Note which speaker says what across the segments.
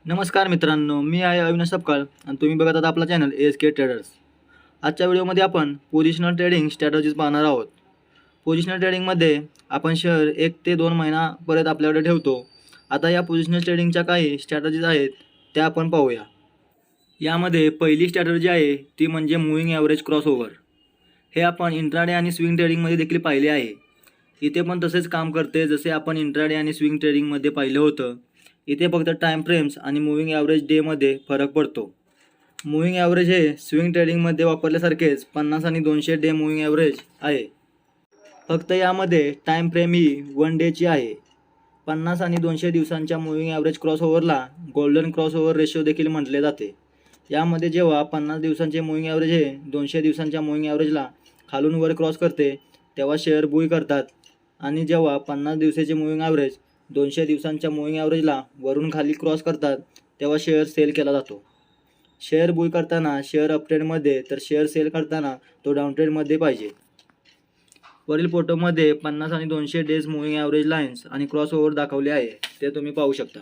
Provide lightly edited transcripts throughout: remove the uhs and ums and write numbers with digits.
Speaker 1: नमस्कार मित्रांनो, मी आहे अविनाश सपकाळ आणि तुम्ही बघत आहात आपला चॅनल ASKTraders. आजच्या व्हिडिओमध्ये आपण पोझिशनल ट्रेडिंग स्ट्रॅटजीज पाहणार आहोत. पोझिशनल ट्रेडिंगमध्ये आपण शेअर 1 ते 2 महिन्यापर्यंत आपल्याकडे ठेवतो. आता या पोझिशनल ट्रेडिंगच्या काही स्ट्रॅटजीज आहेत त्या आपण पाहूया. यामध्ये पहिली स्ट्रॅटजी आहे ती म्हणजे मूव्हिंग ॲव्हरेज क्रॉसओव्हर. हे आपण इंट्राडे आणि स्विंग ट्रेडिंगमध्ये देखील पाहिले आहे. इथे पण तसेच काम करते जसे आपण इंट्राडे आणि स्विंग ट्रेडिंगमध्ये पाहिलं होतं. इथे फक्त टाईम फ्रेम्स आणि मूव्हिंग ॲव्हरेज डेमध्ये फरक पडतो. मूव्हिंग ॲव्हरेज हे स्विंग ट्रेडिंगमध्ये वापरल्यासारखेच 50 आणि 200 डे मूव्हिंग ॲव्हरेज आहे. फक्त यामध्ये टाईम फ्रेम ही 1 डेची आहे. 50 आणि 200 दिवसांच्या मूव्हिंग ॲव्हरेज क्रॉसओव्हरला गोल्डन क्रॉसओव्हर रेशो देखील म्हटले जाते. यामध्ये जेव्हा 50 दिवसांचे मूव्हिंग ॲव्हरेज हे 200 दिवसांच्या मूव्हिंग ॲव्हरेजला खालून वर क्रॉस करते तेव्हा शेअर बुय करतात आणि जेव्हा 50 दिवसाचे मूव्हिंग ॲव्हरेज 200 दिवसांच्या मूव्हिंग ॲव्हरेजला वरून खाली क्रॉस करतात तेव्हा शेअर सेल केला जातो. शेअर बुय करताना शेअर अपट्रेंडमध्ये तर शेअर सेल करताना तो डाऊनट्रेंडमध्ये पाहिजे. वरील फोटोमध्ये 50 आणि 200 डेज मूव्हिंग ॲव्हरेज लाईन्स आणि क्रॉसओव्हर दाखवले आहे ते तुम्ही पाहू शकता.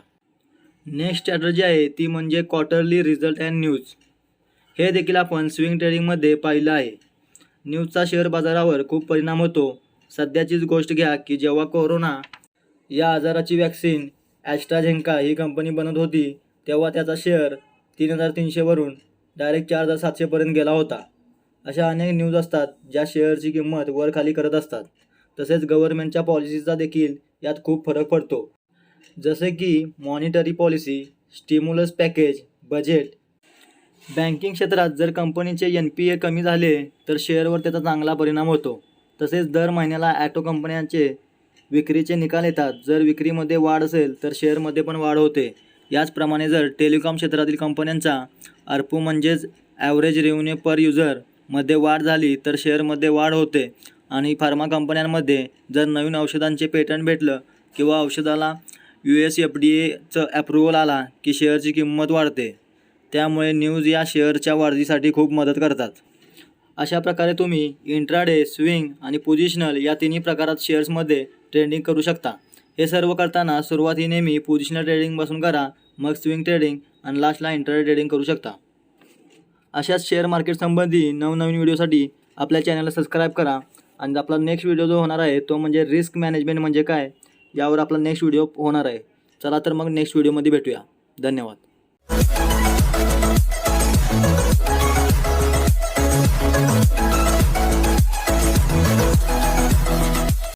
Speaker 1: नेक्स्ट स्ट्रॅटजी आहे ती म्हणजे क्वार्टरली रिझल्ट अँड न्यूज. हे देखील आपण स्विंग ट्रेडिंगमध्ये पाहिलं आहे. न्यूजचा शेअर बाजारावर खूप परिणाम होतो. सध्याचीच गोष्ट घ्या की जेव्हा कोरोना या आजाराची वॅक्सिन ॲस्ट्राझेनेका ही कंपनी बनत होती तेव्हा त्याचा शेअर 3300 वरून डायरेक्ट 4700 पर्यंत गेला होता. अशा अनेक न्यूज असतात ज्या शेअरची किंमत वर खाली करत असतात. तसेच गव्हर्नमेंटच्या पॉलिसीचा देखील यात खूप फरक पडतो. जसे की monetary policy, stimulus package, budget. Banking क्षेत्रात जर कंपनीचे NPA कमी झाले तर शेअरवर त्याचा चांगला परिणाम होतो. तसेच दर महिन्याला ॲटो कंपन्यांचे विक्रीचे निकाल येतात. जर विक्रीमध्ये वाढ असेल तर शेअरमध्ये पण वाढ होते. याचप्रमाणे जर टेलिकॉम क्षेत्रातील कंपन्यांचा ARPU म्हणजेच ॲव्हरेज रेव्हेन्यू पर युजर मध्ये वाढ झाली तर शेअरमध्ये वाढ होते. आणि फार्मा कंपन्यांमध्ये जर नवीन औषधांचे पेटंट भेटलं किंवा औषधाला US FDA अप्रुव्हल आला की शेअरची किंमत वाढते. त्यामुळे न्यूज या शेअरच्या वाढीसाठी खूप मदत करतात. अशा प्रकारे तुम्ही इंट्राडे, स्विंग आणि पोझिशनल या तिन्ही प्रकारात शेअर्समध्ये ट्रेडिंग करू शकता. हे सर्व करताना सुरुवाती नेहमी पोझिशनल ट्रेडिंगपासून करा, मग स्विंग ट्रेडिंग आणि लास्टला इंट्राडे ट्रेडिंग करू शकता. अशाच शेअर मार्केट संबंधी नवनवीन व्हिडिओसाठी आपल्या चॅनलला सबस्क्राईब करा. आणि आपला नेक्स्ट व्हिडिओ जो होणार आहे तो म्हणजे रिस्क मॅनेजमेंट म्हणजे काय यावर आपला नेक्स्ट व्हिडिओ होणार आहे. चला तर मग नेक्स्ट व्हिडिओमध्ये भेटूया. धन्यवाद.